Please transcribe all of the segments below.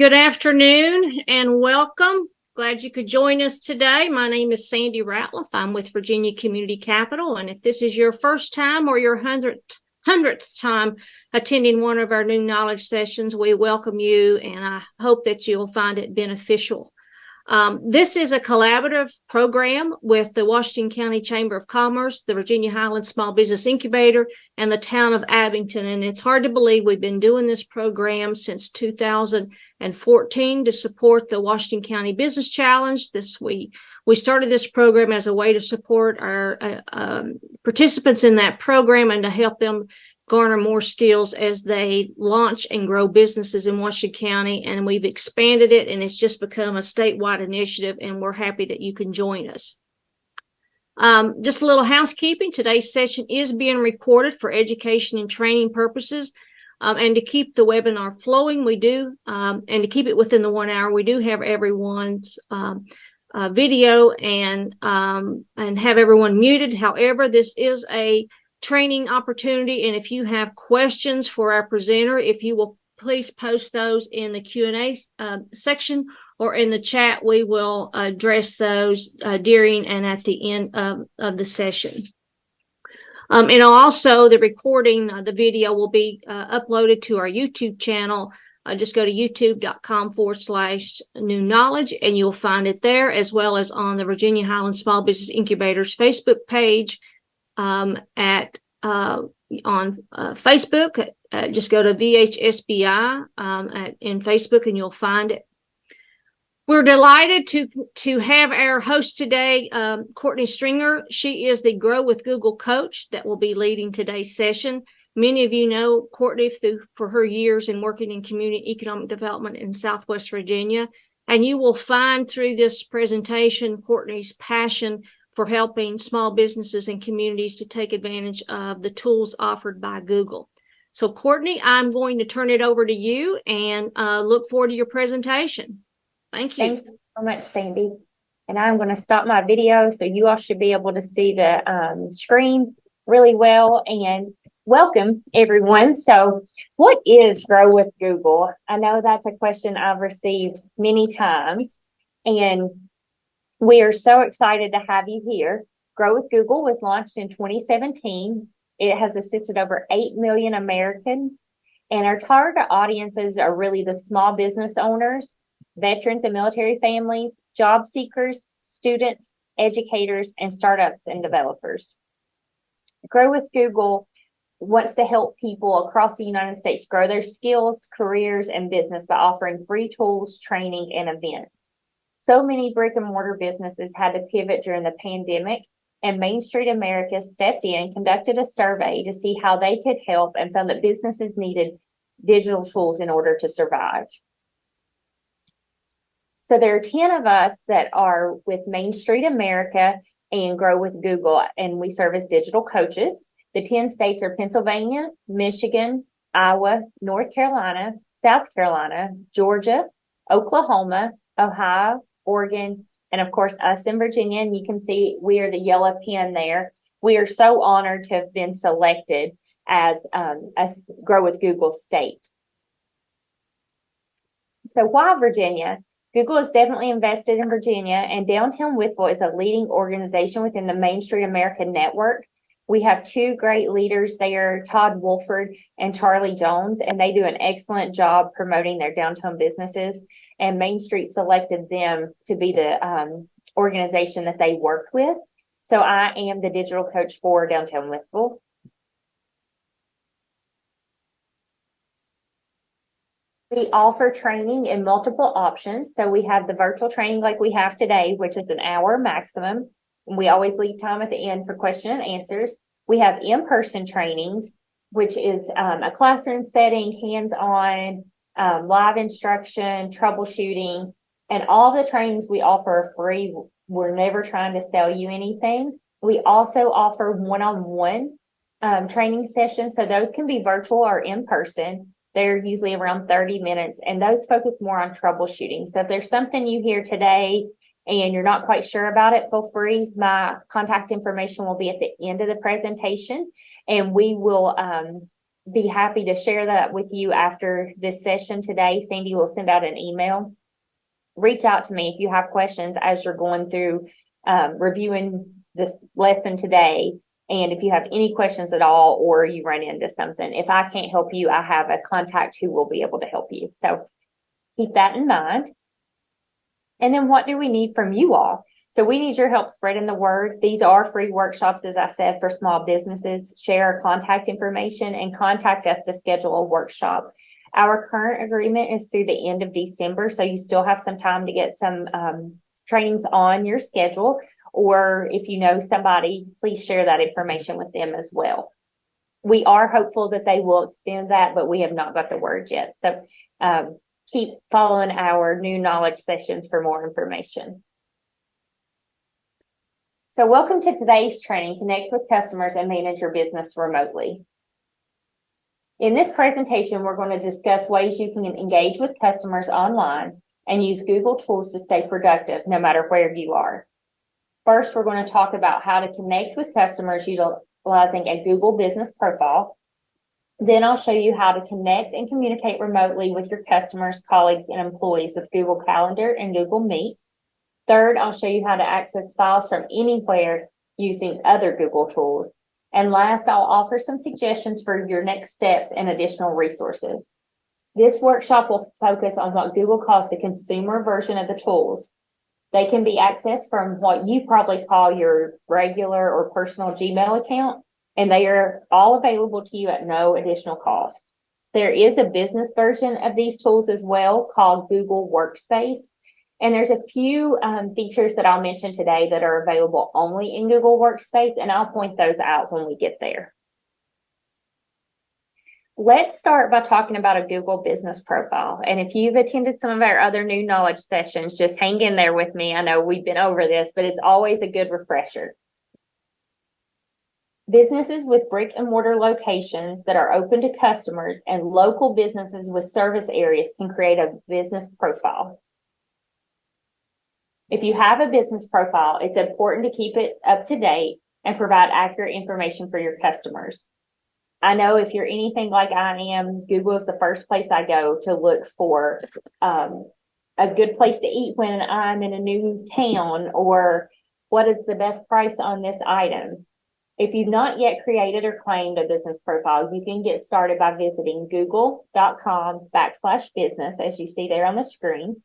Good afternoon and welcome. Glad you could join us today. My name is Sandy Ratliff. I'm with Virginia Community Capital. And if this is your first time or your hundredth time attending one of our new knowledge sessions, we welcome you and I hope that you'll find it beneficial. This is a collaborative program with the Washington County Chamber of Commerce, the Virginia Highlands Small Business Incubator, and the town of Abington. And it's hard to believe we've been doing this program since 2014 to support the Washington County Business Challenge. We started this program as a way to support our participants in that program and to help them garner more skills as they launch and grow businesses in Washington County. And we've expanded it, and it's just become a statewide initiative, and we're happy that you can join us. Just a little housekeeping. Today's session is being recorded for education and training purposes. And to keep the webinar flowing, and to keep it within the 1 hour, we do have everyone's video and have everyone muted. However, this is a training opportunity, and if you have questions for our presenter, if you will please post those in the Q&A section or in the chat, we will address those during and at the end of the session. And also the recording, the video will be uploaded to our YouTube channel. Just go to youtube.com/new knowledge and you'll find it there, as well as on the Virginia Highlands Small Business Incubator's Facebook page. On Facebook, just go to VHSBI in Facebook and you'll find it. We're delighted to have our host today, Courtney Stringer. She is the Grow with Google coach that will be leading today's session. Many of you know Courtney for her years in working in community economic development in Southwest Virginia, and you will find through this presentation Courtney's passion for helping small businesses and communities to take advantage of the tools offered by Google. So, Courtney, I'm going to turn it over to you and look forward to your presentation. Thank you. Thank you so much, Sandy. And I'm going to stop my video so you all should be able to see the screen really well. And welcome, everyone. So what is Grow with Google? I know that's a question I've received many times, and we are so excited to have you here. Grow with Google was launched in 2017. It has assisted over 8 million Americans, and our target audiences are really the small business owners, veterans and military families, job seekers, students, educators, and startups and developers. Grow with Google wants to help people across the United States grow their skills, careers, and business by offering free tools, training, and events. So many brick and mortar businesses had to pivot during the pandemic, and Main Street America stepped in, conducted a survey to see how they could help, and found that businesses needed digital tools in order to survive. So there are 10 of us that are with Main Street America and Grow with Google, and we serve as digital coaches. The 10 states are Pennsylvania, Michigan, Iowa, North Carolina, South Carolina, Georgia, Oklahoma, Ohio, Oregon, and of course us in Virginia. And you can see we are the yellow pin there. We are so honored to have been selected as Grow with Google state. So why Virginia? Google is definitely invested in Virginia, and Downtown Wytheville is a leading organization within the Main Street America network. We have two great leaders there, Todd Wolford and Charlie Jones, and they do an excellent job promoting their downtown businesses. And Main Street selected them to be the organization that they work with. So I am the digital coach for Downtown Wytheville. We offer training in multiple options. So we have the virtual training like we have today, which is an hour maximum. And we always leave time at the end for question and answers. We have in-person trainings, which is a classroom setting, hands-on, live instruction, troubleshooting, and all the trainings we offer are free. We're never trying to sell you anything. We also offer one-on-one training sessions. So those can be virtual or in person. They're usually around 30 minutes, and those focus more on troubleshooting. So if there's something you hear today and you're not quite sure about it, feel free. My contact information will be at the end of the presentation, and we will be happy to share that with you after this session today. Sandy will send out an email. Reach out to me if you have questions as you're going through reviewing this lesson today. And if you have any questions at all, or you run into something, if I can't help you, I have a contact who will be able to help you. So keep that in mind. And then what do we need from you all? So we need your help spreading the word. These are free workshops, as I said, for small businesses. Share our contact information and contact us to schedule a workshop. Our current agreement is through the end of December, so you still have some time to get some trainings on your schedule. Or if you know somebody, please share that information with them as well. We are hopeful that they will extend that, but we have not got the word yet. So keep following our new knowledge sessions for more information. So welcome to today's training, Connect with Customers and Manage Your Business Remotely. In this presentation, we're going to discuss ways you can engage with customers online and use Google tools to stay productive no matter where you are. First, we're going to talk about how to connect with customers utilizing a Google business profile. Then I'll show you how to connect and communicate remotely with your customers, colleagues, and employees with Google Calendar and Google Meet. Third, I'll show you how to access files from anywhere using other Google tools. And last, I'll offer some suggestions for your next steps and additional resources. This workshop will focus on what Google calls the consumer version of the tools. They can be accessed from what you probably call your regular or personal Gmail account, and they are all available to you at no additional cost. There is a business version of these tools as well called Google Workspace, and there's a few features that I'll mention today that are available only in Google Workspace, and I'll point those out when we get there. Let's start by talking about a Google business profile. And if you've attended some of our other new knowledge sessions, just hang in there with me. I know we've been over this, but it's always a good refresher. Businesses with brick and mortar locations that are open to customers and local businesses with service areas can create a business profile. If you have a business profile, it's important to keep it up to date and provide accurate information for your customers. I know if you're anything like I am, Google is the first place I go to look for a good place to eat when I'm in a new town, or what is the best price on this item. If you've not yet created or claimed a business profile, you can get started by visiting google.com/business, as you see there on the screen.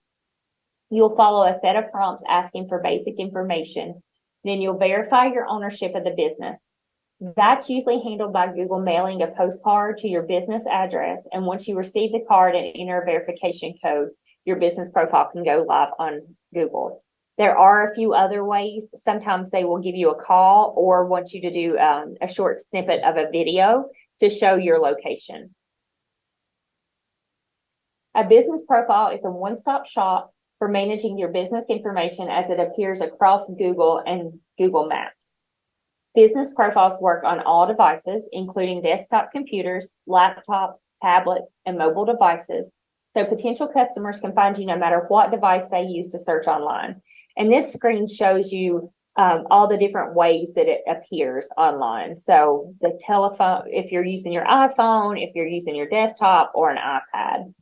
You'll follow a set of prompts asking for basic information. Then you'll verify your ownership of the business. That's usually handled by Google mailing a postcard to your business address. And once you receive the card and enter a verification code, your business profile can go live on Google. There are a few other ways. Sometimes they will give you a call or want you to do a short snippet of a video to show your location. A business profile is a one-stop shop for managing your business information as it appears across Google and Google Maps. Business profiles work on all devices, including desktop computers, laptops, tablets, and mobile devices. So potential customers can find you no matter what device they use to search online. And this screen shows you all the different ways that it appears online. So the telephone, if you're using your iPhone, if you're using your desktop or an iPad.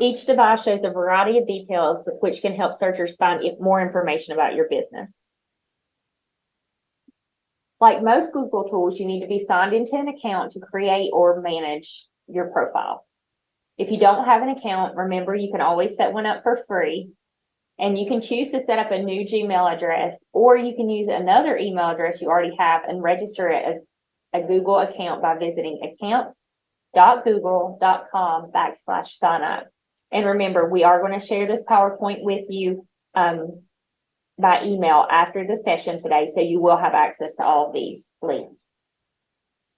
Each device shows a variety of details which can help searchers find more information about your business. Like most Google tools, you need to be signed into an account to create or manage your profile. If you don't have an account, remember you can always set one up for free, and you can choose to set up a new Gmail address, or you can use another email address you already have and register it as a Google account by visiting accounts.google.com/signup. And remember, we are going to share this PowerPoint with you by email after the session today, so you will have access to all these links.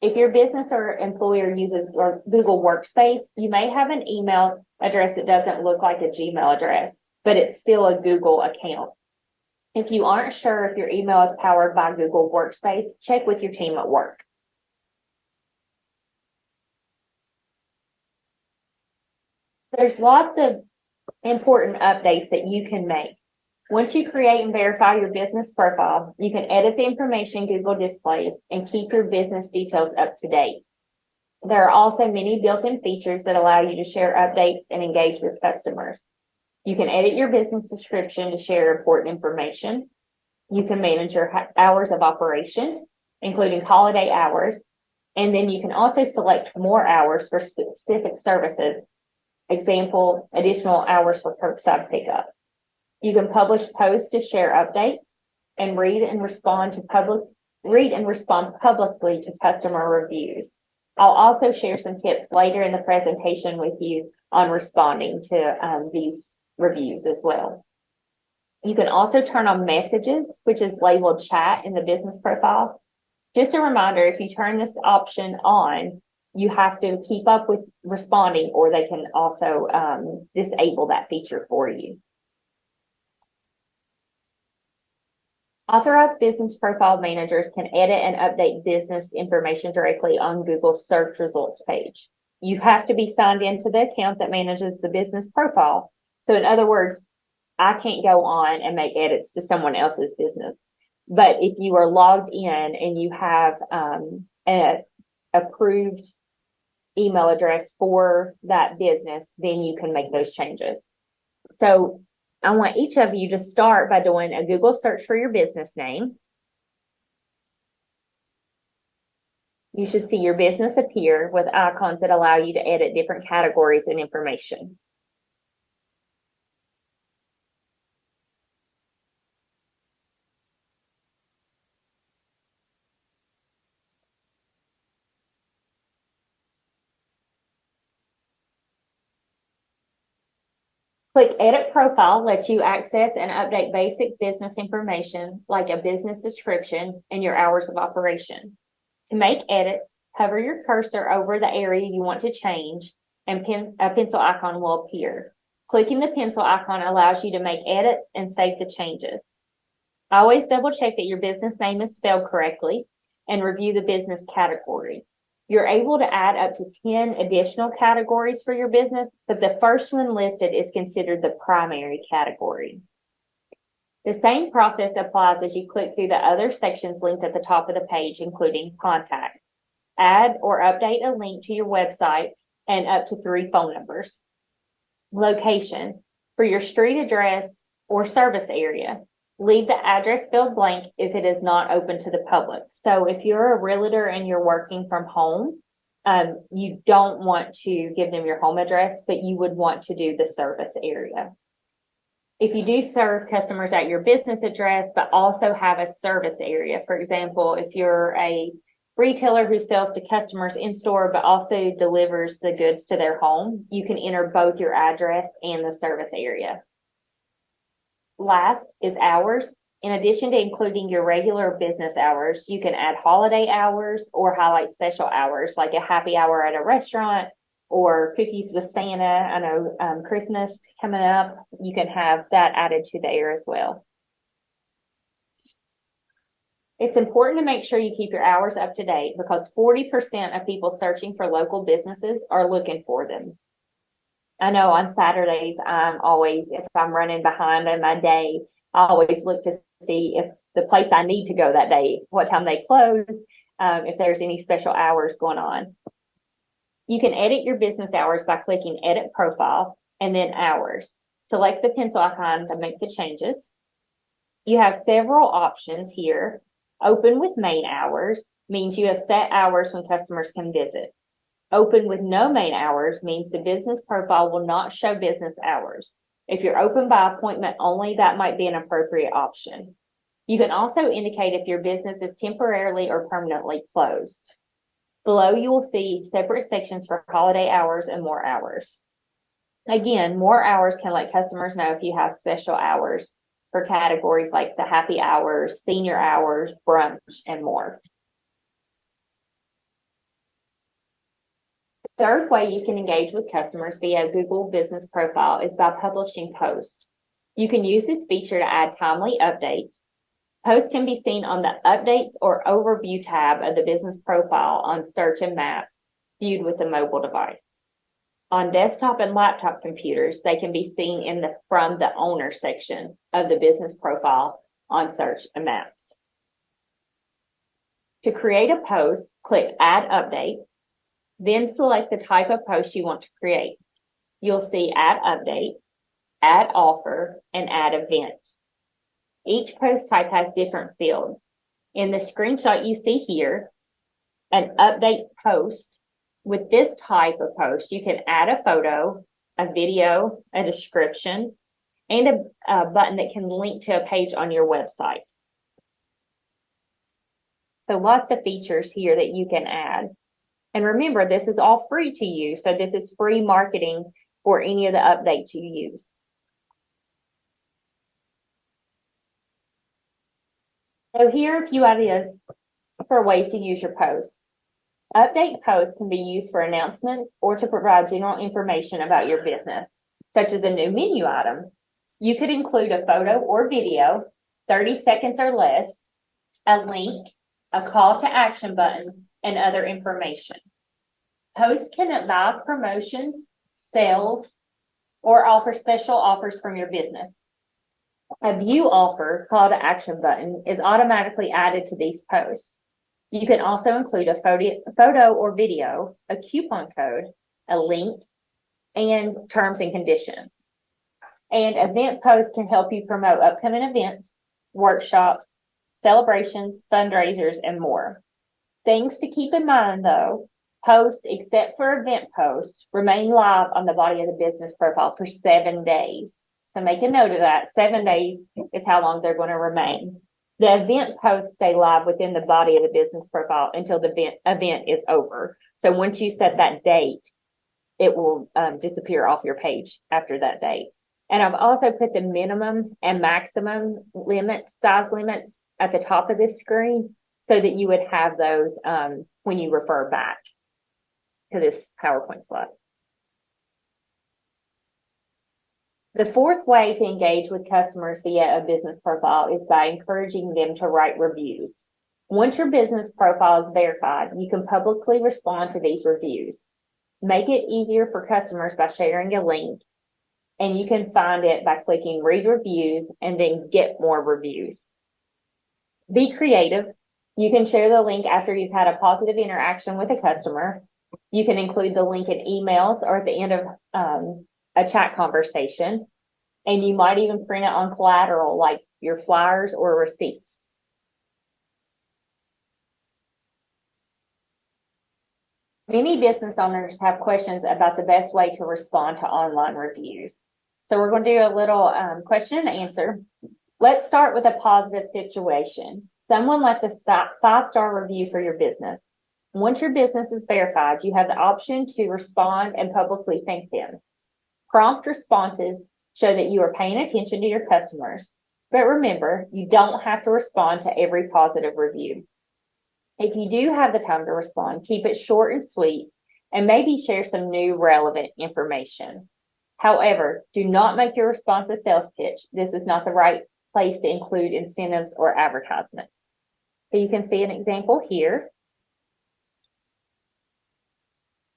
If your business or employer uses Google Workspace, you may have an email address that doesn't look like a Gmail address, but it's still a Google account. If you aren't sure if your email is powered by Google Workspace, check with your team at work. There's lots of important updates that you can make. Once you create and verify your business profile, you can edit the information Google displays and keep your business details up to date. There are also many built-in features that allow you to share updates and engage with customers. You can edit your business description to share important information. You can manage your hours of operation, including holiday hours. And then you can also select more hours for specific services. Example, additional hours for curbside pickup. You can publish posts to share updates and read and respond publicly to customer reviews. I'll also share some tips later in the presentation with you on responding to these reviews as well. You can also turn on messages, which is labeled chat in the business profile. Just a reminder, if you turn this option on, you have to keep up with responding, or they can also disable that feature for you. Authorized business profile managers can edit and update business information directly on Google's search results page. You have to be signed into the account that manages the business profile. So in other words, I can't go on and make edits to someone else's business. But if you are logged in and you have an approved email address for that business, then you can make those changes. So I want each of you to start by doing a Google search for your business name. You should see your business appear with icons that allow you to edit different categories and information. Click Edit Profile lets you access and update basic business information like a business description and your hours of operation. To make edits, hover your cursor over the area you want to change and a pencil icon will appear. Clicking the pencil icon allows you to make edits and save the changes. Always double check that your business name is spelled correctly and review the business category. You're able to add up to 10 additional categories for your business, but the first one listed is considered the primary category. The same process applies as you click through the other sections linked at the top of the page, including contact. Add or update a link to your website and up to 3 phone numbers. Location. For your street address or service area, leave the address field blank if it is not open to the public. So if you're a realtor and you're working from home, you don't want to give them your home address, but you would want to do the service area. If you do serve customers at your business address, but also have a service area, for example, if you're a retailer who sells to customers in store, but also delivers the goods to their home, you can enter both your address and the service area. Last is hours. In addition to including your regular business hours, you can add holiday hours or highlight special hours like a happy hour at a restaurant or cookies with Santa. I know Christmas coming up, you can have that added to there as well. It's important to make sure you keep your hours up to date because 40% of people searching for local businesses are looking for them. I know on Saturdays, if I'm running behind in my day, I always look to see if the place I need to go that day, what time they close, if there's any special hours going on. You can edit your business hours by clicking Edit Profile and then Hours. Select the pencil icon to make the changes. You have several options here. Open with main hours means you have set hours when customers can visit. Open with no main hours means the business profile will not show business hours. If you're open by appointment only, that might be an appropriate option. You can also indicate if your business is temporarily or permanently closed. Below, you will see separate sections for holiday hours and more hours. Again, more hours can let customers know if you have special hours for categories like the happy hours, senior hours, brunch, and more. The third way you can engage with customers via Google Business Profile is by publishing posts. You can use this feature to add timely updates. Posts can be seen on the Updates or Overview tab of the business profile on Search and Maps, viewed with a mobile device. On desktop and laptop computers, they can be seen from the Owner section of the business profile on Search and Maps. To create a post, click Add Update. Then select the type of post you want to create. You'll see Add Update, Add Offer, and Add Event. Each post type has different fields. In the screenshot you see here, an update post, with this type of post, you can add a photo, a video, a description, and a button that can link to a page on your website. So lots of features here that you can add. And remember, this is all free to you. So this is free marketing for any of the updates you use. So here are a few ideas for ways to use your posts. Update posts can be used for announcements or to provide general information about your business, such as a new menu item. You could include a photo or video, 30 seconds or less, a link, a call to action button, and other information. Posts can advise promotions, sales, or offer special offers from your business. A view offer call to action button is automatically added to these posts. You can also include a photo or video, a coupon code, a link, and terms and conditions. And event posts can help you promote upcoming events, workshops, celebrations, fundraisers, and more. Things to keep in mind though, posts except for event posts remain live on the body of the business profile for 7 days. So make a note of that. 7 days is how long they're going to remain. The event posts stay live within the body of the business profile until the event is over. So once you set that date, it will disappear off your page after that date. And I've also put the minimum and maximum limits, size limits at the top of this screen so that you would have those when you refer back to this PowerPoint slide. The fourth way to engage with customers via a business profile is by encouraging them to write reviews. Once your business profile is verified, you can publicly respond to these reviews. Make it easier for customers by sharing a link, and you can find it by clicking Read Reviews and then Get More Reviews. Be creative. You can share the link after you've had a positive interaction with a customer. You can include the link in emails or at the end of a chat conversation, and you might even print it on collateral like your flyers or receipts. Many business owners have questions about the best way to respond to online reviews. So we're going to do a little question and answer. Let's start with a positive situation. Someone left a 5-star review for your business. Once your business is verified, you have the option to respond and publicly thank them. Prompt responses show that you are paying attention to your customers, but remember, you don't have to respond to every positive review. If you do have the time to respond, keep it short and sweet, and maybe share some new relevant information. However, do not make your response a sales pitch. This is not the right place to include incentives or advertisements. So you can see an example here.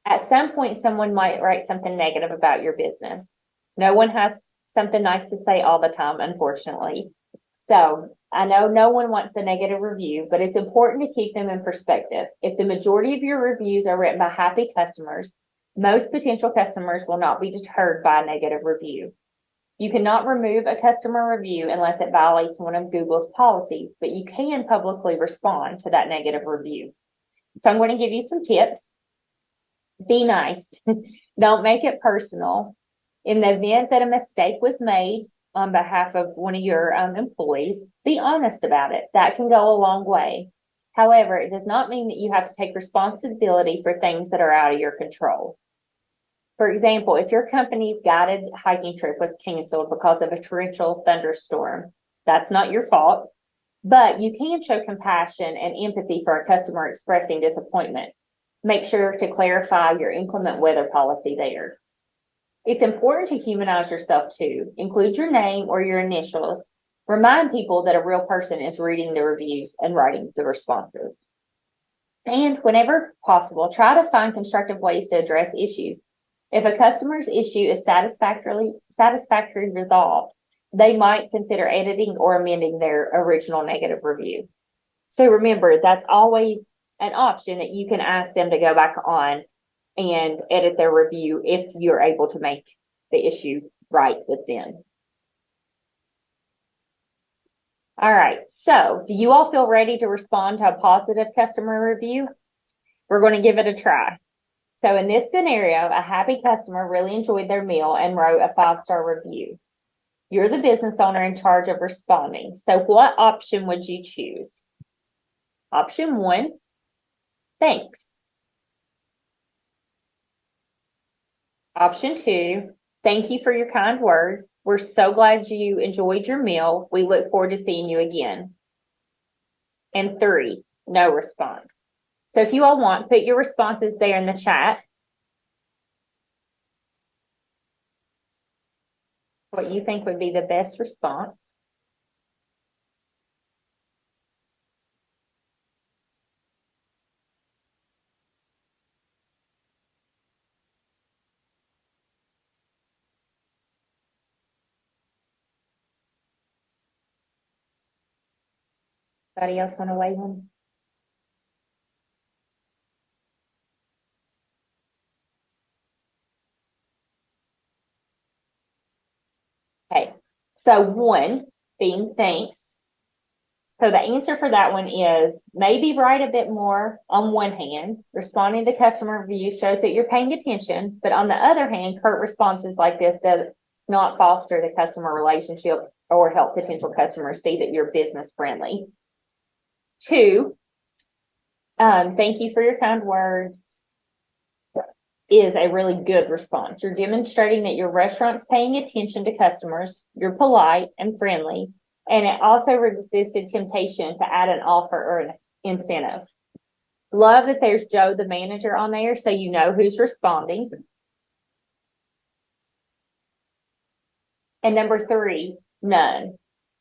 At some point, someone might write something negative about your business. No one has something nice to say all the time, unfortunately. So I know no one wants a negative review, but it's important to keep them in perspective. If the majority of your reviews are written by happy customers, most potential customers will not be deterred by a negative review. You cannot remove a customer review unless it violates one of Google's policies, but you can publicly respond to that negative review. So I'm going to give you some tips. Be nice. Don't make it personal. In the event that a mistake was made on behalf of one of your employees, be honest about it. That can go a long way. However, it does not mean that you have to take responsibility for things that are out of your control. For example, if your company's guided hiking trip was canceled because of a torrential thunderstorm, that's not your fault, but you can show compassion and empathy for a customer expressing disappointment. Make sure to clarify your inclement weather policy there. It's important to humanize yourself too. Include your name or your initials. Remind people that a real person is reading the reviews and writing the responses. And whenever possible, try to find constructive ways to address issues. If a customer's issue is satisfactorily resolved, they might consider editing or amending their original negative review. So remember, that's always an option that you can ask them to go back on and edit their review if you're able to make the issue right with them. All right, so do you all feel ready to respond to a positive customer review? We're going to give it a try. So in this scenario, a happy customer really enjoyed their meal and wrote a 5-star review. You're the business owner in charge of responding. So what option would you choose? Option 1, thanks. Option 2, thank you for your kind words. We're so glad you enjoyed your meal. We look forward to seeing you again. And 3, no response. So if you all want, put your responses there in the chat. What you think would be the best response. Anybody else want to weigh in? Okay, so 1 being thanks. So the answer for that one is maybe write a bit more on one hand. Responding to customer reviews shows that you're paying attention, but on the other hand, curt responses like this does not foster the customer relationship or help potential customers see that you're business friendly. 2, thank you for your kind words is a really good response. You're demonstrating that your restaurant's paying attention to customers, you're polite and friendly, and it also resisted temptation to add an offer or an incentive. Love that there's Joe, the manager, on there, so you know who's responding. And number 3, none.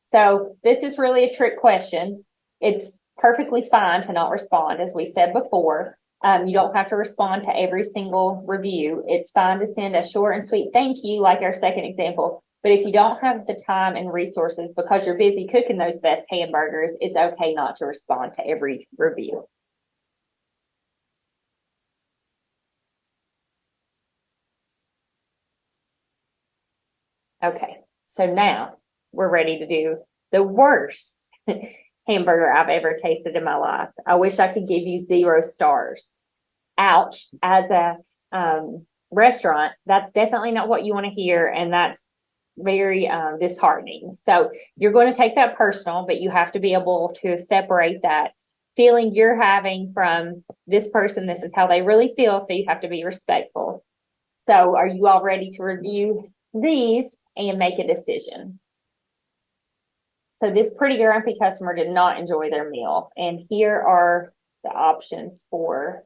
So this is really a trick question. It's perfectly fine to not respond, as we said before. You don't have to respond to every single review. It's fine to send a short and sweet thank you, like our second example. But if you don't have the time and resources because you're busy cooking those best hamburgers, it's okay not to respond to every review. Okay, so now we're ready to do the worst hamburger I've ever tasted in my life. I wish I could give you 0 stars. Ouch. As a restaurant, that's definitely not what you want to hear, and that's very disheartening. So you're going to take that personal, but you have to be able to separate that feeling you're having from this person. This is how they really feel, so you have to be respectful. So are you all ready to review these and make a decision? So this pretty grumpy customer did not enjoy their meal, and here are the options for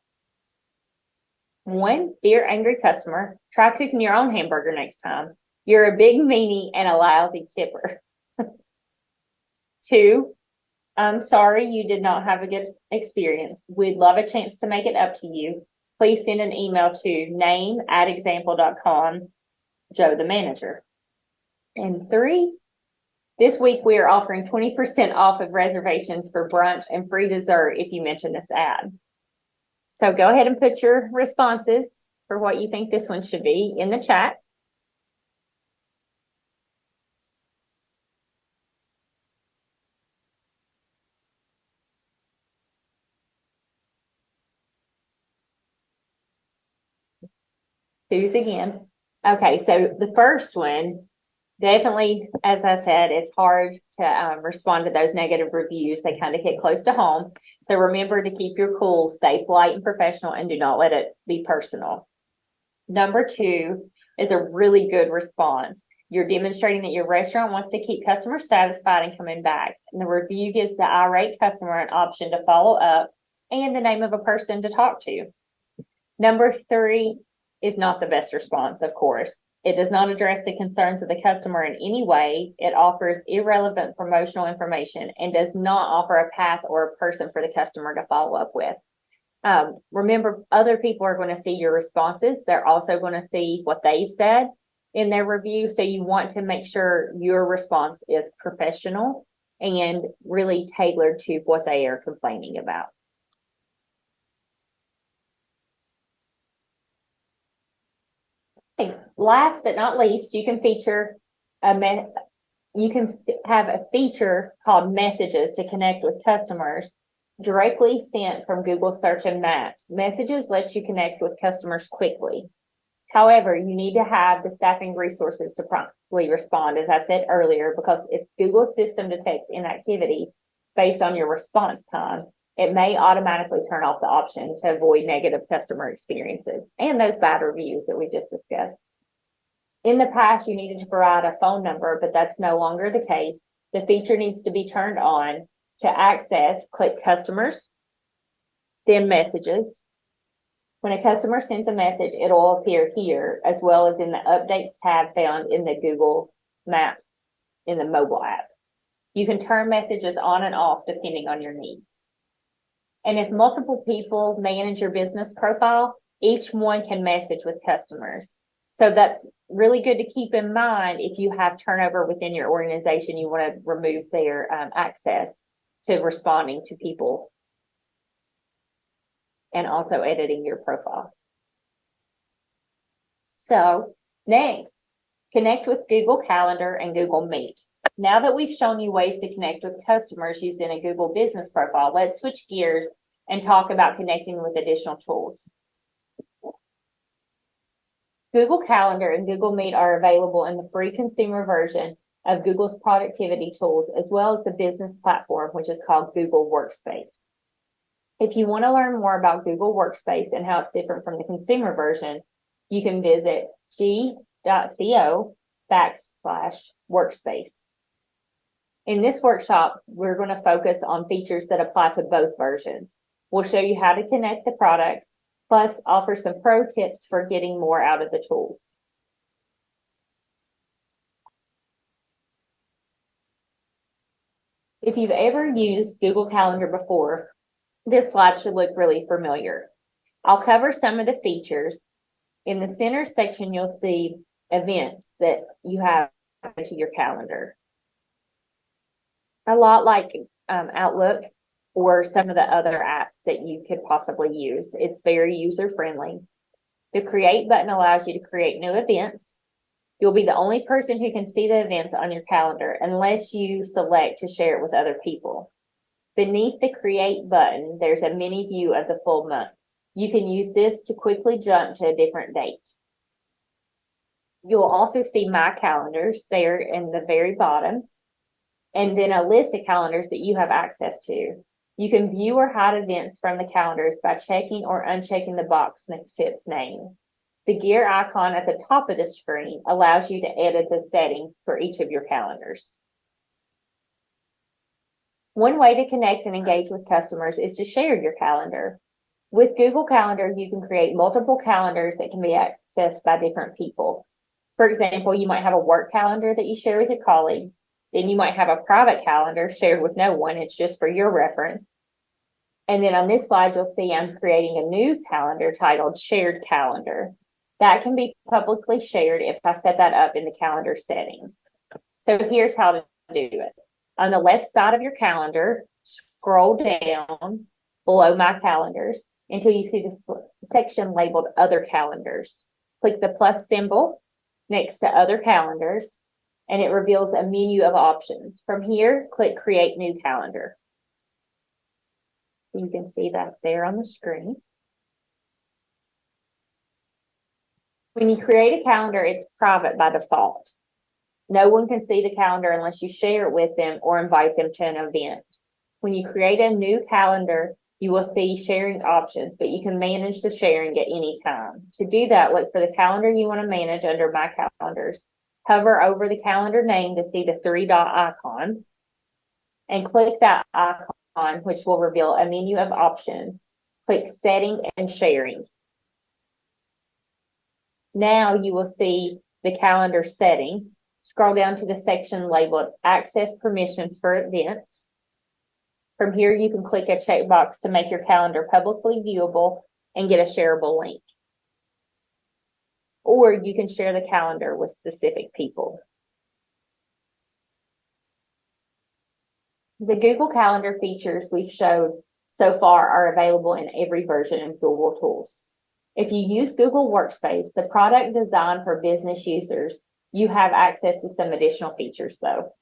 1, dear angry customer, try cooking your own hamburger next time. You're a big meanie and a lousy tipper. 2, I'm sorry you did not have a good experience. We'd love a chance to make it up to you. Please send an email to name@example.com, Joe the manager. And 3, this week we are offering 20% off of reservations for brunch and free dessert if you mention this ad. So go ahead and put your responses for what you think this one should be in the chat. Choose again. Okay, so the first one, definitely, as I said, it's hard to respond to those negative reviews. They kind of hit close to home. So remember to keep your cool, stay polite and professional, and do not let it be personal. Number 2 is a really good response. You're demonstrating that your restaurant wants to keep customers satisfied and coming back. And the review gives the irate customer an option to follow up and the name of a person to talk to. Number 3 is not the best response, of course. It does not address the concerns of the customer in any way. It offers irrelevant promotional information and does not offer a path or a person for the customer to follow up with. Remember, other people are going to see your responses. They're also going to see what they've said in their review. So you want to make sure your response is professional and really tailored to what they are complaining about. Okay, last but not least, you can have a feature called messages to connect with customers directly sent from Google Search and Maps. Messages lets you connect with customers quickly. However, you need to have the staffing resources to promptly respond, as I said earlier, because if Google's system detects inactivity based on your response time, it may automatically turn off the option to avoid negative customer experiences and those bad reviews that we just discussed. In the past, you needed to provide a phone number, but that's no longer the case. The feature needs to be turned on. To access, click Customers, then Messages. When a customer sends a message, it'll appear here, as well as in the Updates tab found in the Google Maps in the mobile app. You can turn messages on and off depending on your needs. And if multiple people manage your business profile, each one can message with customers. So that's really good to keep in mind if you have turnover within your organization, you want to remove their access to responding to people and also editing your profile. So next, connect with Google Calendar and Google Meet. Now that we've shown you ways to connect with customers using a Google business profile, let's switch gears and talk about connecting with additional tools. Google Calendar and Google Meet are available in the free consumer version of Google's productivity tools, as well as the business platform, which is called Google Workspace. If you want to learn more about Google Workspace and how it's different from the consumer version, you can visit g.co/workspace. In this workshop, we're going to focus on features that apply to both versions. We'll show you how to connect the products, plus offer some pro tips for getting more out of the tools. If you've ever used Google Calendar before, this slide should look really familiar. I'll cover some of the features. In the center section, you'll see events that you have into your calendar. A lot like Outlook or some of the other apps that you could possibly use. It's very user-friendly. The Create button allows you to create new events. You'll be the only person who can see the events on your calendar unless you select to share it with other people. Beneath the Create button, there's a mini view of the full month. You can use this to quickly jump to a different date. You'll also see My Calendars there in the very bottom, and then a list of calendars that you have access to. You can view or hide events from the calendars by checking or unchecking the box next to its name. The gear icon at the top of the screen allows you to edit the setting for each of your calendars. One way to connect and engage with customers is to share your calendar. With Google Calendar, you can create multiple calendars that can be accessed by different people. For example, you might have a work calendar that you share with your colleagues. Then you might have a private calendar shared with no one. It's just for your reference. And then on this slide, you'll see I'm creating a new calendar titled Shared Calendar. That can be publicly shared if I set that up in the calendar settings. So here's how to do it. On the left side of your calendar, scroll down below My Calendars until you see the section labeled Other Calendars. Click the plus symbol next to Other Calendars, and it reveals a menu of options. From here, click Create New Calendar. You can see that there on the screen. When you create a calendar, it's private by default. No one can see the calendar unless you share it with them or invite them to an event. When you create a new calendar, you will see sharing options, but you can manage the sharing at any time. To do that, look for the calendar you want to manage under My Calendars. Hover over the calendar name to see the 3-dot icon and click that icon, which will reveal a menu of options. Click Setting and Sharing. Now you will see the calendar setting. Scroll down to the section labeled Access Permissions for Events. From here, you can click a checkbox to make your calendar publicly viewable and get a shareable link. Or you can share the calendar with specific people. The Google Calendar features we've showed so far are available in every version of Google Tools. If you use Google Workspace, the product designed for business users, you have access to some additional features though.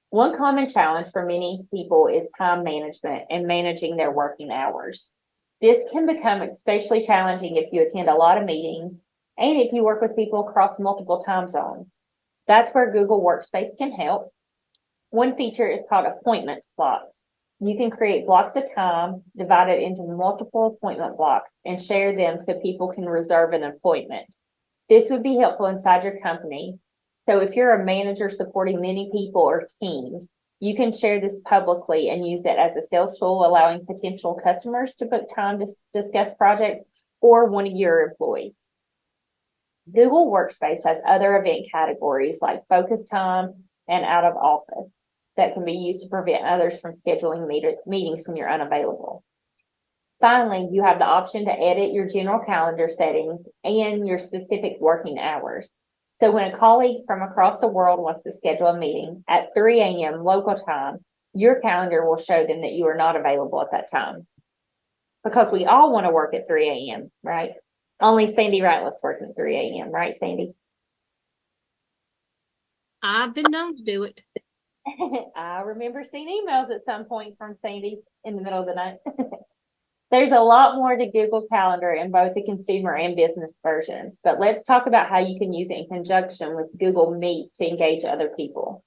One common challenge for many people is time management and managing their working hours. This can become especially challenging if you attend a lot of meetings and if you work with people across multiple time zones. That's where Google Workspace can help. One feature is called appointment slots. You can create blocks of time divided into multiple appointment blocks and share them so people can reserve an appointment. This would be helpful inside your company. So if you're a manager supporting many people or teams, you can share this publicly and use it as a sales tool, allowing potential customers to book time to discuss projects or one of your employees. Google Workspace has other event categories like focus time and out of office that can be used to prevent others from scheduling meetings when you're unavailable. Finally, you have the option to edit your general calendar settings and your specific working hours. So when a colleague from across the world wants to schedule a meeting at 3 a.m. local time, your calendar will show them that you are not available at that time. Because we all want to work at 3 a.m., right? Only Sandy Ratliff's working at 3 a.m., right, Sandy? I've been known to do it. I remember seeing emails at some point from Sandy in the middle of the night. There's a lot more to Google Calendar in both the consumer and business versions, but let's talk about how you can use it in conjunction with Google Meet to engage other people.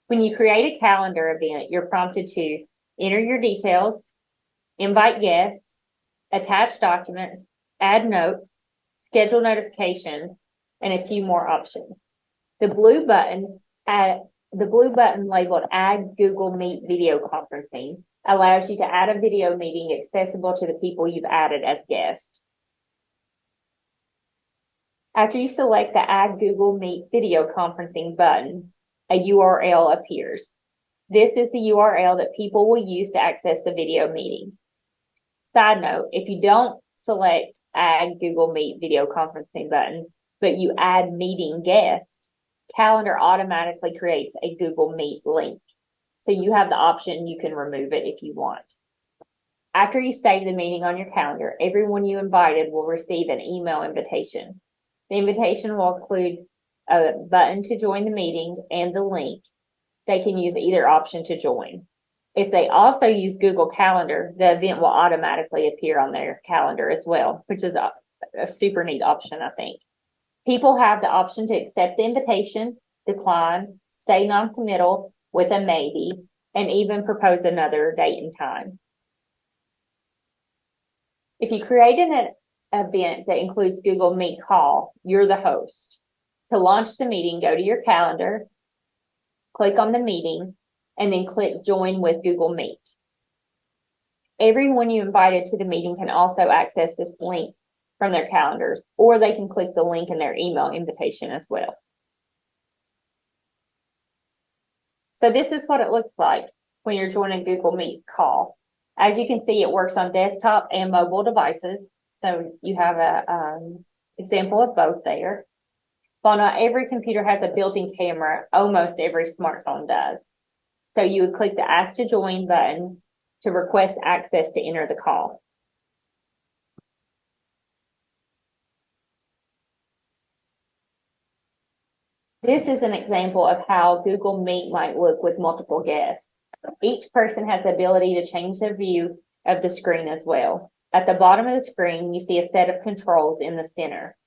When you create a calendar event, you're prompted to enter your details, invite guests, attach documents, add notes, schedule notifications, and a few more options. The blue button labeled Add Google Meet Video Conferencing allows you to add a video meeting accessible to the people you've added as guests. After you select the Add Google Meet Video Conferencing button, a URL appears. This is the URL that people will use to access the video meeting. Side note, if you don't select Add Google Meet Video Conferencing button, but you add Meeting Guest, Calendar automatically creates a Google Meet link. So you have the option, you can remove it if you want. After you save the meeting on your calendar, everyone you invited will receive an email invitation. The invitation will include a button to join the meeting and the link. They can use either option to join. If they also use Google Calendar, the event will automatically appear on their calendar as well, which is a super neat option, I think. People have the option to accept the invitation, decline, stay non-committal with a maybe, and even propose another date and time. If you create an event that includes Google Meet Call, you're the host. To launch the meeting, go to your calendar, click on the meeting, and then click Join with Google Meet. Everyone you invited to the meeting can also access this link from their calendars, or they can click the link in their email invitation as well. So this is what it looks like when you're joining Google Meet Call. As you can see, it works on desktop and mobile devices. So you have an example of both there. While not every computer has a built-in camera, almost every smartphone does. So you would click the Ask to Join button to request access to enter the call. This is an example of how Google Meet might look with multiple guests. Each person has the ability to change their view of the screen as well. At the bottom of the screen, you see a set of controls in the center.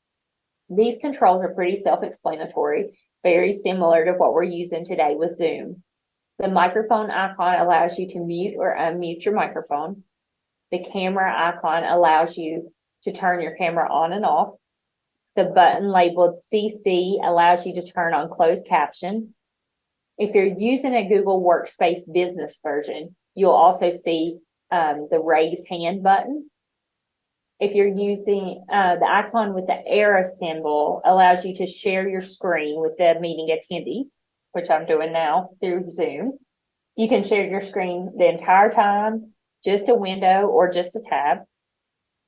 These controls are pretty self-explanatory, very similar to what we're using today with Zoom. The microphone icon allows you to mute or unmute your microphone. The camera icon allows you to turn your camera on and off. The button labeled CC allows you to turn on closed caption. If you're using a Google Workspace business version, you'll also see the raise hand button. If you're using the icon with the arrow symbol allows you to share your screen with the meeting attendees, which I'm doing now through Zoom. You can share your screen the entire time, just a window, or just a tab.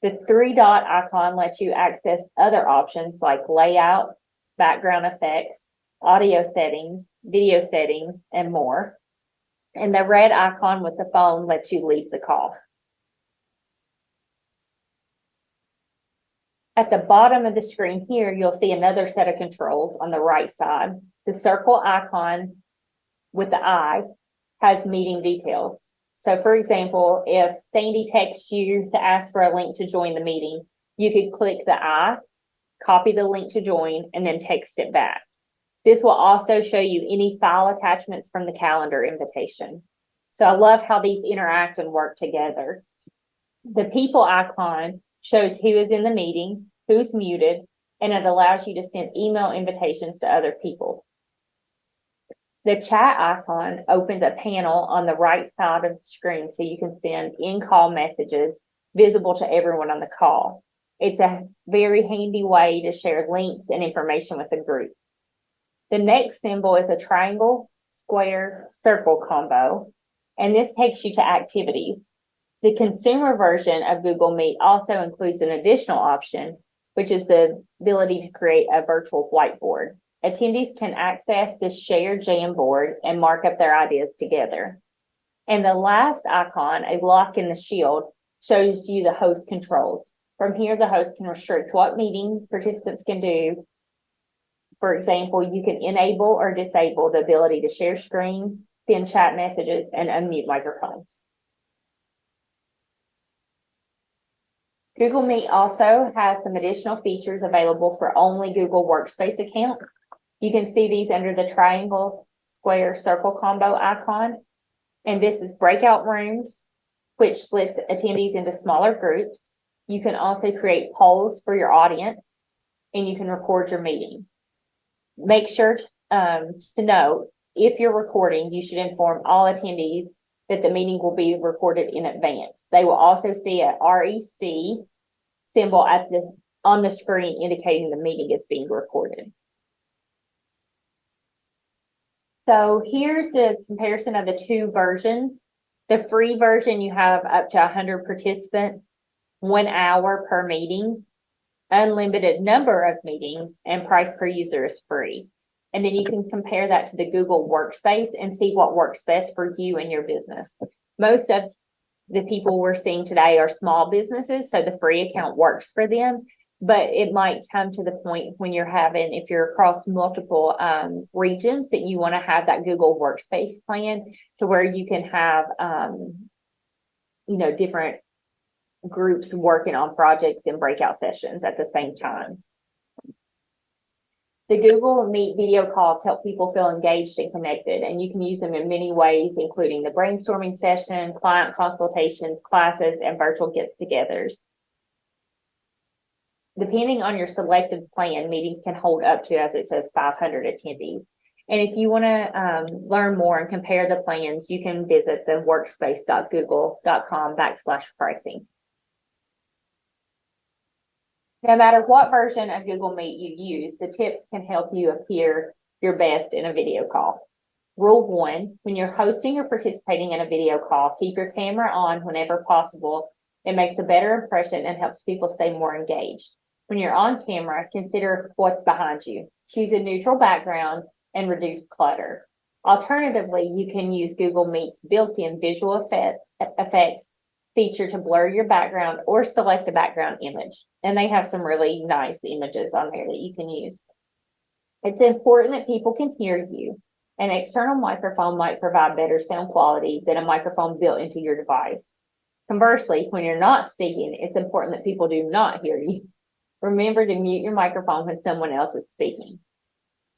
The three-dot icon lets you access other options like layout, background effects, audio settings, video settings, and more. And the red icon with the phone lets you leave the call. At the bottom of the screen here, you'll see another set of controls on the right side. The circle icon with the eye has meeting details. So for example, if Sandy texts you to ask for a link to join the meeting, you could click the eye, copy the link to join, and then text it back. This will also show you any file attachments from the calendar invitation. So I love how these interact and work together. The people icon shows who is in the meeting, who's muted, and it allows you to send email invitations to other people. The chat icon opens a panel on the right side of the screen so you can send in-call messages visible to everyone on the call. It's a very handy way to share links and information with the group. The next symbol is a triangle, square, circle combo, and this takes you to activities. The consumer version of Google Meet also includes an additional option, which is the ability to create a virtual whiteboard. Attendees can access this shared Jamboard and mark up their ideas together. And the last icon, a lock in the shield, shows you the host controls. From here, the host can restrict what meeting participants can do. For example, you can enable or disable the ability to share screens, send chat messages, and unmute microphones. Google Meet also has some additional features available for only Google Workspace accounts. You can see these under the triangle, square, circle combo icon. And this is breakout rooms, which splits attendees into smaller groups. You can also create polls for your audience, and you can record your meeting. Make sure to know if you're recording, you should inform all attendees that the meeting will be recorded in advance. They will also see a REC symbol on the screen indicating the meeting is being recorded. So here's a comparison of the two versions. The free version, you have up to 100 participants, 1 hour per meeting, unlimited number of meetings, and price per user is free. And then you can compare that to the Google Workspace and see what works best for you and your business. Most of the people we're seeing today are small businesses, so the free account works for them. But it might come to the point when if you're across multiple regions, that you want to have that Google Workspace plan to where you can have, different groups working on projects and breakout sessions at the same time. The Google Meet video calls help people feel engaged and connected, and you can use them in many ways, including the brainstorming session, client consultations, classes, and virtual get-togethers. Depending on your selected plan, meetings can hold up to, as it says, 500 attendees. And if you want to learn more and compare the plans, you can visit the workspace.google.com/pricing. No matter what version of Google Meet you use, the tips can help you appear your best in a video call. Rule 1, when you're hosting or participating in a video call, keep your camera on whenever possible. It makes a better impression and helps people stay more engaged. When you're on camera, consider what's behind you. Choose a neutral background and reduce clutter. Alternatively, you can use Google Meet's built-in visual effects feature to blur your background or select a background image. And they have some really nice images on there that you can use. It's important that people can hear you. An external microphone might provide better sound quality than a microphone built into your device. Conversely, when you're not speaking, it's important that people do not hear you. Remember to mute your microphone when someone else is speaking.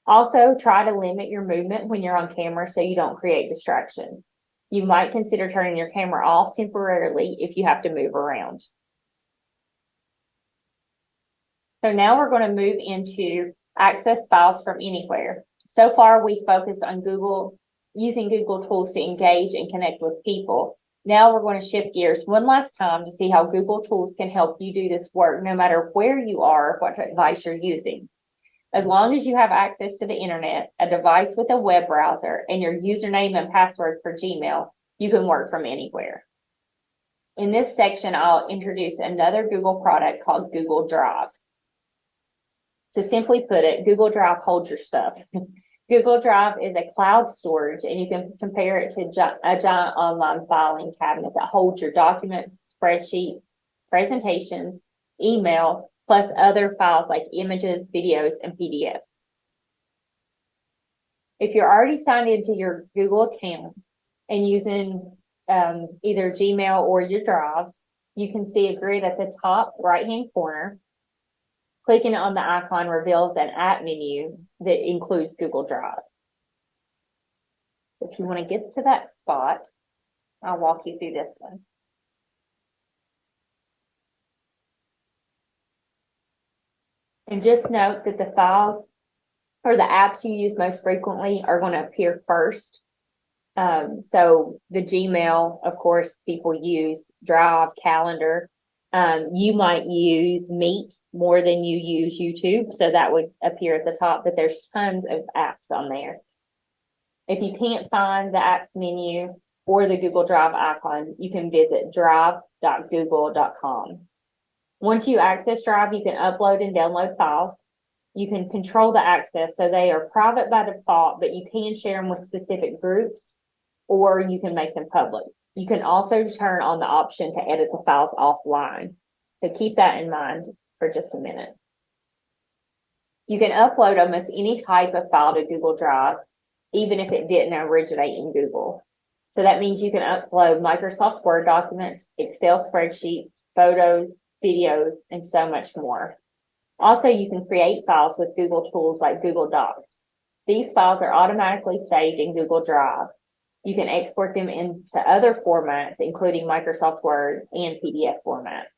Also, try to limit your movement when you're on camera so you don't create distractions. You might consider turning your camera off temporarily if you have to move around. So now we're going to move into access files from anywhere. So far, we focused on using Google tools to engage and connect with people. Now we're going to shift gears one last time to see how Google tools can help you do this work no matter where you are or what device you're using. As long as you have access to the internet, a device with a web browser, and your username and password for Gmail, you can work from anywhere. In this section, I'll introduce another Google product called Google Drive. To simply put it, Google Drive holds your stuff. Google Drive is a cloud storage, and you can compare it to a giant online filing cabinet that holds your documents, spreadsheets, presentations, email, plus other files like images, videos, and PDFs. If you're already signed into your Google account and using either Gmail or your drives, you can see a grid at the top right-hand corner. Clicking on the icon reveals an app menu that includes Google Drive. If you want to get to that spot, I'll walk you through this one. And just note that the files or the apps you use most frequently are going to appear first. So the Gmail, of course, people use Drive, Calendar. You might use Meet more than you use YouTube, so that would appear at the top, but there's tons of apps on there. If you can't find the apps menu or the Google Drive icon, you can visit drive.google.com. Once you access Drive, you can upload and download files. You can control the access, so they are private by default, but you can share them with specific groups, or you can make them public. You can also turn on the option to edit the files offline. So keep that in mind for just a minute. You can upload almost any type of file to Google Drive, even if it didn't originate in Google. So that means you can upload Microsoft Word documents, Excel spreadsheets, photos, videos, and so much more. Also, you can create files with Google tools like Google Docs. These files are automatically saved in Google Drive. You can export them into other formats, including Microsoft Word and PDF format.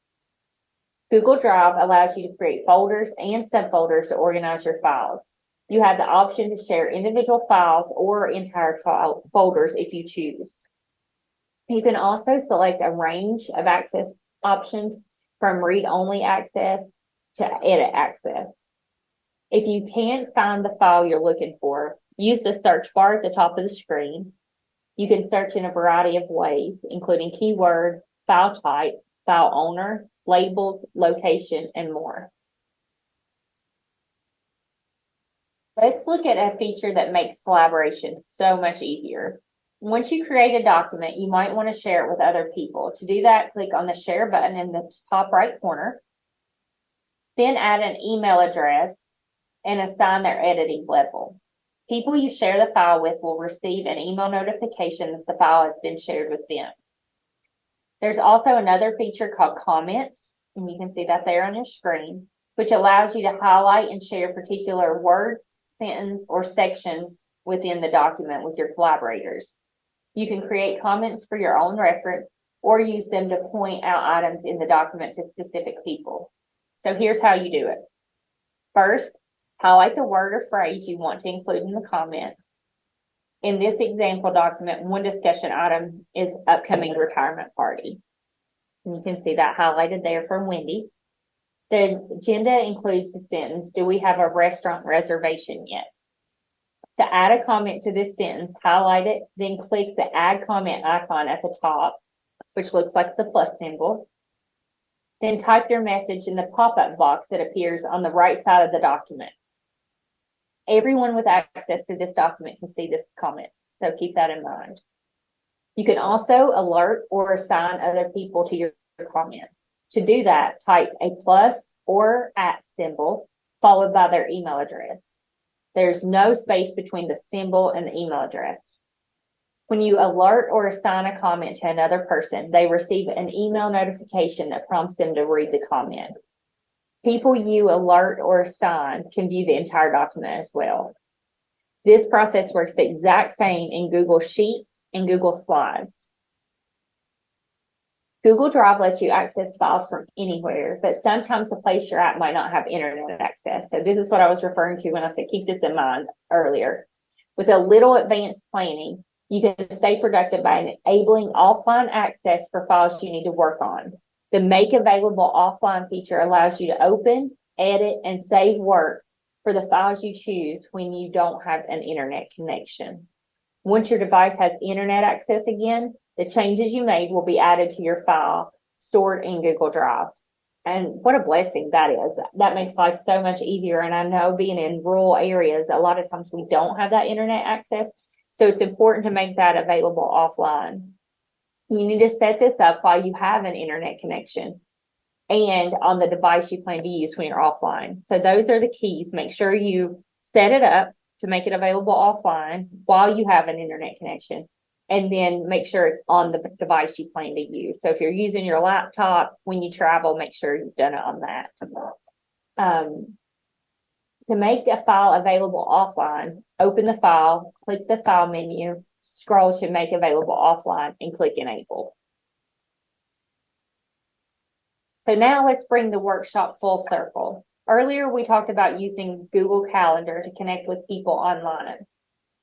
Google Drive allows you to create folders and subfolders to organize your files. You have the option to share individual files or entire folders if you choose. You can also select a range of access options from read-only access to edit access. If you can't find the file you're looking for, use the search bar at the top of the screen. You can search in a variety of ways, including keyword, file type, file owner, labels, location, and more. Let's look at a feature that makes collaboration so much easier. Once you create a document, you might want to share it with other people. To do that, click on the share button in the top right corner. Then add an email address and assign their editing level. People you share the file with will receive an email notification that the file has been shared with them. There's also another feature called comments, and you can see that there on your screen, which allows you to highlight and share particular words, sentence, or sections within the document with your collaborators. You can create comments for your own reference or use them to point out items in the document to specific people. So here's how you do it. First, highlight the word or phrase you want to include in the comment. In this example document, one discussion item is upcoming retirement party. And you can see that highlighted there for Wendy. The agenda includes the sentence, "Do we have a restaurant reservation yet?" To add a comment to this sentence, highlight it, then click the Add Comment icon at the top, which looks like the plus symbol. Then type your message in the pop-up box that appears on the right side of the document. Everyone with access to this document can see this comment, so keep that in mind. You can also alert or assign other people to your comments. To do that, type a plus or @ symbol followed by their email address. There's no space between the symbol and the email address. When you alert or assign a comment to another person, they receive an email notification that prompts them to read the comment. People you alert or assign can view the entire document as well. This process works the exact same in Google Sheets and Google Slides. Google Drive lets you access files from anywhere, but sometimes the place you're at might not have internet access. So this is what I was referring to when I said keep this in mind earlier. With a little advanced planning, you can stay productive by enabling offline access for files you need to work on. The Make Available Offline feature allows you to open, edit, and save work for the files you choose when you don't have an internet connection. Once your device has internet access again, the changes you made will be added to your file stored in Google Drive. And what a blessing that is. That makes life so much easier. And I know being in rural areas, a lot of times we don't have that internet access. So it's important to make that available offline. You need to set this up while you have an internet connection. and on the device you plan to use when you're offline. So those are the keys. Make sure you set it up to make it available offline while you have an internet connection. And then make sure it's on the device you plan to use. So if you're using your laptop when you travel, make sure you've done it on that. To make a file available offline, open the file, click the file menu, scroll to make available offline, and click enable. So now let's bring the workshop full circle. Earlier, we talked about using Google Calendar to connect with people online.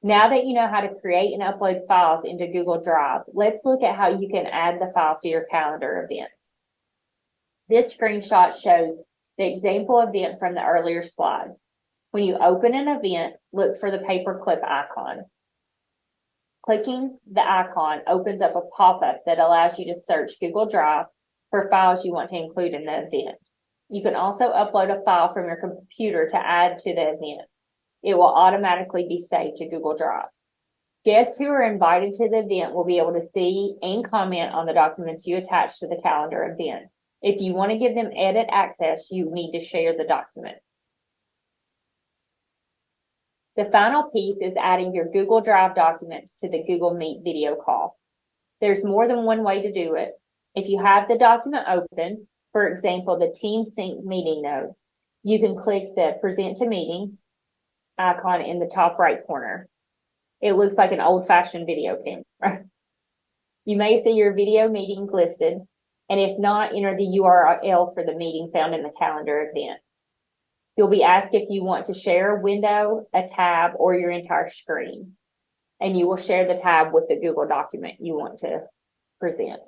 Now that you know how to create and upload files into Google Drive, let's look at how you can add the files to your calendar events. This screenshot shows the example event from the earlier slides. When you open an event, look for the paperclip icon. Clicking the icon opens up a pop-up that allows you to search Google Drive for files you want to include in the event. You can also upload a file from your computer to add to the event. It will automatically be saved to Google Drive. Guests who are invited to the event will be able to see and comment on the documents you attach to the calendar event. If you want to give them edit access, you need to share the document. The final piece is adding your Google Drive documents to the Google Meet video call. There's more than one way to do it. If you have the document open, for example, the Team Sync meeting notes, you can click the Present to Meeting icon in the top right corner. It looks like an old-fashioned video camera. You may see your video meeting listed, and if not, enter the URL for the meeting found in the calendar event. You'll be asked if you want to share a window, a tab, or your entire screen, and you will share the tab with the Google document you want to present.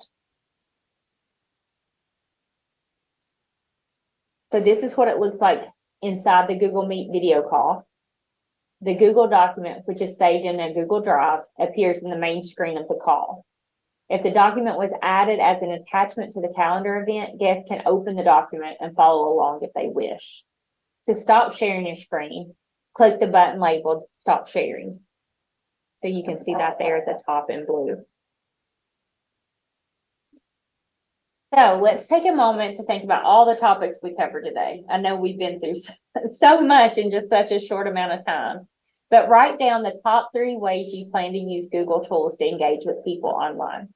So this is what it looks like inside the Google Meet video call. The Google document, which is saved in a Google Drive, appears in the main screen of the call. If the document was added as an attachment to the calendar event, guests can open the document and follow along if they wish. To stop sharing your screen, click the button labeled Stop Sharing. So you can see that there at the top in blue. So let's take a moment to think about all the topics we covered today. I know we've been through so much in just such a short amount of time, but write down the top 3 ways you plan to use Google tools to engage with people online.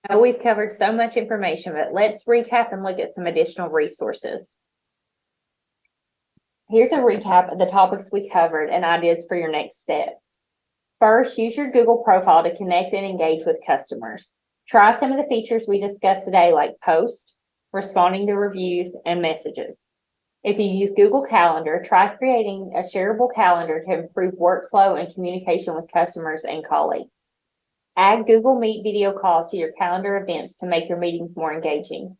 We've covered so much information, but let's recap and look at some additional resources. Here's a recap of the topics we covered and ideas for your next steps. First, use your Google profile to connect and engage with customers. Try some of the features we discussed today, like post, responding to reviews, and messages. If you use Google Calendar, try creating a shareable calendar to improve workflow and communication with customers and colleagues. Add Google Meet video calls to your calendar events to make your meetings more engaging.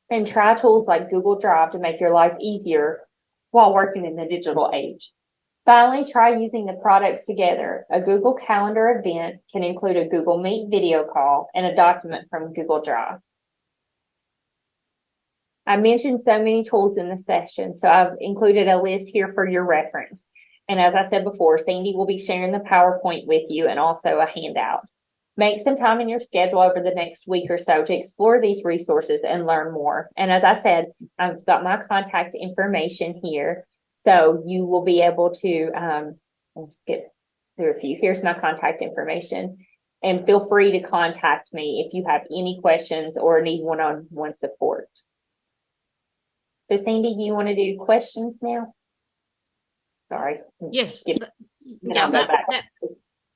And try tools like Google Drive to make your life easier while working in the digital age. Finally, try using the products together. A Google Calendar event can include a Google Meet video call and a document from Google Drive. I mentioned so many tools in the session, so I've included a list here for your reference. And as I said before, Sandy will be sharing the PowerPoint with you and also a handout. Make some time in your schedule over the next week or so to explore these resources and learn more. And as I said, I've got my contact information here. So you will be able to, I'll skip through a few. Here's my contact information. And feel free to contact me if you have any questions or need one-on-one support. So Sandy, you want to do questions now? Sorry. Yes.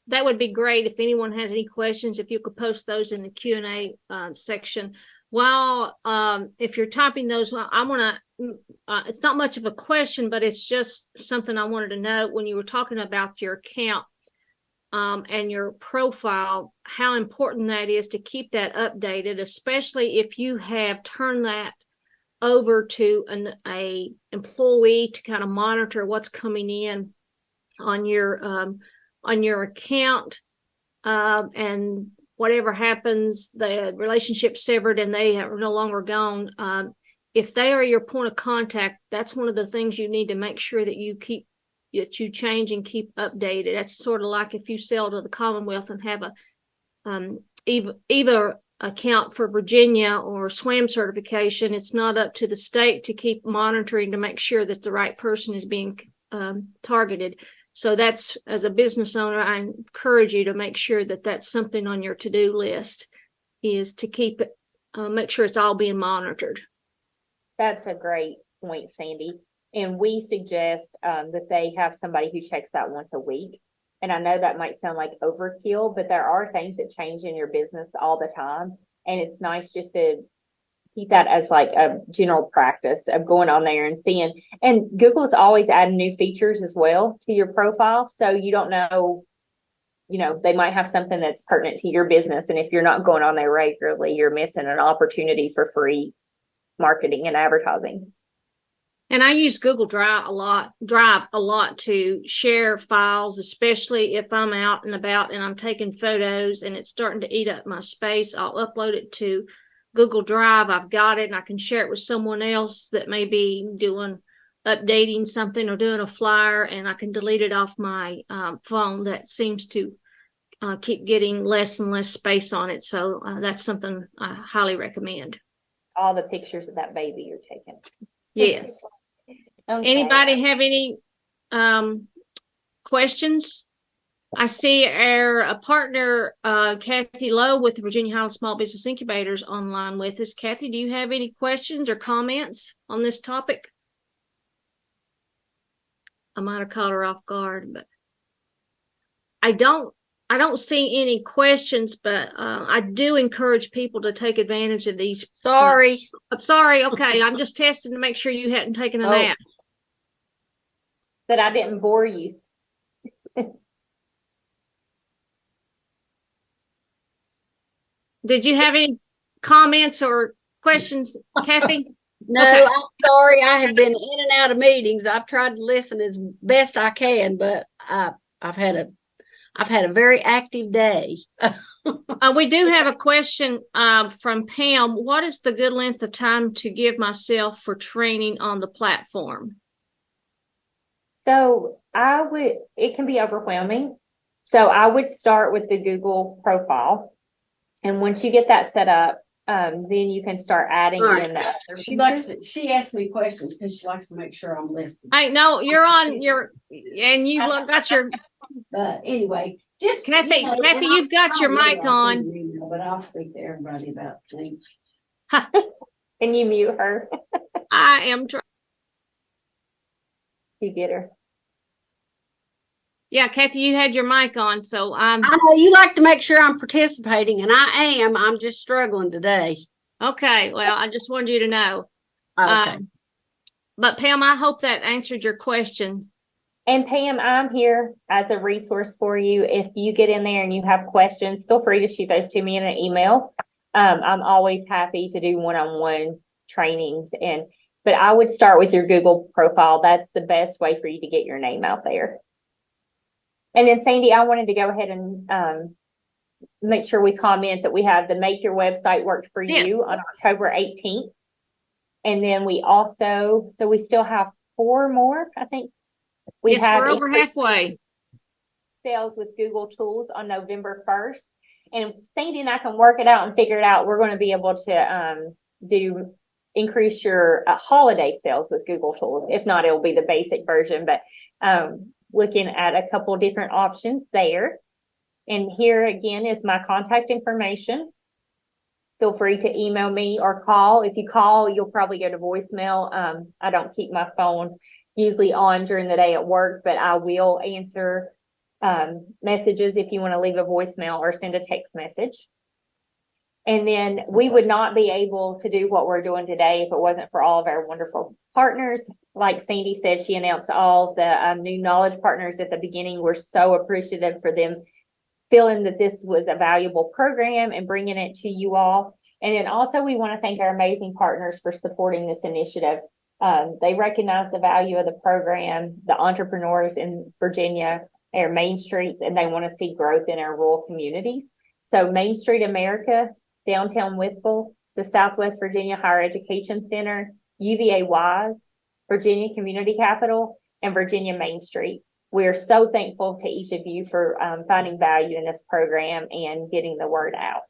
That would be great if anyone has any questions, if you could post those in the Q&A section. While if you're typing those, I want to, it's not much of a question, but it's just something I wanted to know when you were talking about your account and your profile, how important that is to keep that updated, especially if you have turned that over to a employee to kind of monitor what's coming in on your account. and whatever happens, the relationship severed and they are no longer gone. If they are your point of contact, that's one of the things you need to make sure that you change and keep updated. That's sort of like if you sell to the Commonwealth and have a EVA account for Virginia or SWAM certification. It's not up to the state to keep monitoring to make sure that the right person is being targeted. So that's, as a business owner, I encourage you to make sure that that's something on your to-do list, is to keep it, make sure it's all being monitored. That's a great point, Sandy. And we suggest that they have somebody who checks that once a week. And I know that might sound like overkill, but there are things that change in your business all the time. And it's nice just to keep that as like a general practice of going on there and seeing. And Google's always adding new features as well to your profile. So you don't know, they might have something that's pertinent to your business. And if you're not going on there regularly, you're missing an opportunity for free marketing and advertising. And I use Google Drive a lot to share files, especially if I'm out and about and I'm taking photos and it's starting to eat up my space. I'll upload it to Google Drive. I've got it and I can share it with someone else that may be updating something or doing a flyer, and I can delete it off my phone. That seems to keep getting less and less space on it. So that's something I highly recommend. All the pictures of that baby you're taking. Yes. Okay. Anybody have any questions? I see our partner, Kathy Lowe with the Virginia Highland Small Business Incubators online with us. Kathy, do you have any questions or comments on this topic? I might have caught her off guard, but I don't see any questions, but I do encourage people to take advantage of these. Sorry. I'm sorry. Okay. I'm just testing to make sure you hadn't taken a nap. That I didn't bore you. Did you have any comments or questions, Kathy? No, okay. I'm sorry. I have been in and out of meetings. I've tried to listen as best I can, but I've had a very active day. We do have a question from Pam. What is the good length of time to give myself for training on the platform? So it can be overwhelming. So I would start with the Google profile. And once you get that set up, then you can start adding in that. She asks me questions because she likes to make sure I'm listening. I know you're on and you got your. But anyway, just Kathy, you've got your mic on. But I'll speak to everybody about things. Can you mute her? I am trying. You get her. Yeah, Kathy, you had your mic on, so I know you like to make sure I'm participating, and I am. I'm just struggling today. Okay, well, I just wanted you to know. Okay. But Pam, I hope that answered your question. And Pam, I'm here as a resource for you. If you get in there and you have questions, feel free to shoot those to me in an email. I'm always happy to do one-on-one trainings, but I would start with your Google profile. That's the best way for you to get your name out there. And then Sandy, I wanted to go ahead and make sure we comment that we have the Make Your Website Work for You on October 18th. And then we still have 4 more, I think. We're over halfway. Sales with Google Tools on November 1st. And Sandy and I can work it out and figure it out. We're going to be able to increase your holiday sales with Google Tools. If not, it'll be the basic version, but looking at a couple different options there. And here again is my contact information. Feel free to email me or call. If you call, you'll probably go to voicemail. I don't keep my phone usually on during the day at work, but I will answer messages if you want to leave a voicemail or send a text message. And then we would not be able to do what we're doing today if it wasn't for all of our wonderful partners. Like Sandy said, she announced all of the new knowledge partners at the beginning. We're so appreciative for them feeling that this was a valuable program and bringing it to you all. And then also we want to thank our amazing partners for supporting this initiative. They recognize the value of the program. The entrepreneurs in Virginia our main streets, and they want to see growth in our rural communities. So Main Street America, downtown Withville, the Southwest Virginia Higher Education Center, UVA Wise, Virginia Community Capital, and Virginia Main Street. We're so thankful to each of you for finding value in this program and getting the word out.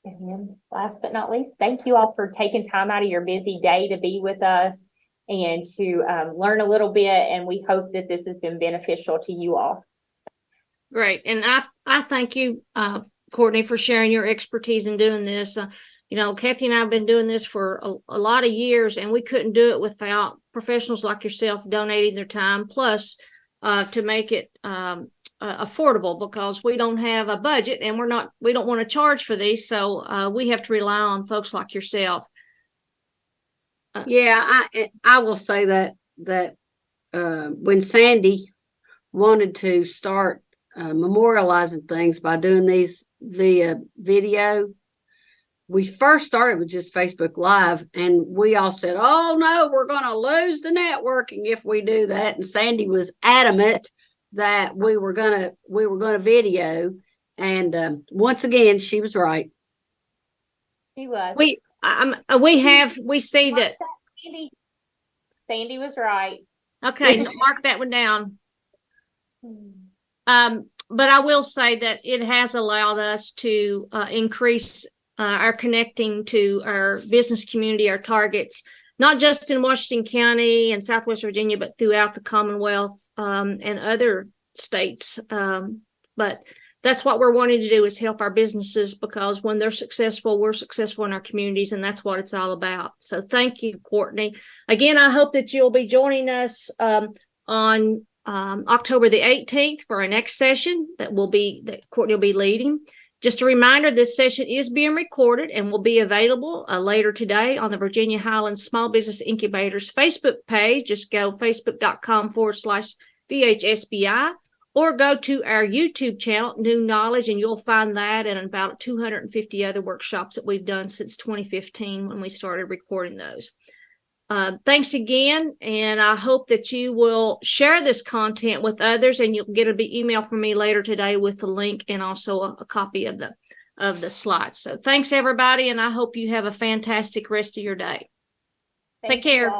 And then last but not least, thank you all for taking time out of your busy day to be with us and to learn a little bit. And we hope that this has been beneficial to you all. Great. And I thank you, Courtney, for sharing your expertise in doing this. Kathy and I have been doing this for a lot of years, and we couldn't do it without professionals like yourself donating their time, plus to make it affordable, because we don't have a budget and we don't want to charge for these. So we have to rely on folks like yourself. Yeah, I will say that when Sandy wanted to start memorializing things by doing these via video, we first started with just Facebook Live, and we all said, oh no, we're going to lose the networking if we do that. And Sandy was adamant that we were going to video. And once again, she was right. She was. We see that Sandy was right. Okay, mark that one down. But I will say that it has allowed us to increase our connecting to our business community, our targets, not just in Washington County and Southwest Virginia, but throughout the Commonwealth and other states. But that's what we're wanting to do, is help our businesses, because when they're successful, we're successful in our communities, and that's what it's all about. So thank you, Courtney. Again, I hope that you'll be joining us on October the 18th for our next session that Courtney will be leading. Just a reminder, this session is being recorded and will be available later today on the Virginia Highlands Small Business Incubators Facebook page. Just go facebook.com/VHSBI, or go to our YouTube channel, New Knowledge, and you'll find that and about 250 other workshops that we've done since 2015 when we started recording those. Thanks again, and I hope that you will share this content with others, and you'll get an email from me later today with the link and also a copy of the slides. So thanks, everybody, and I hope you have a fantastic rest of your day. Take care.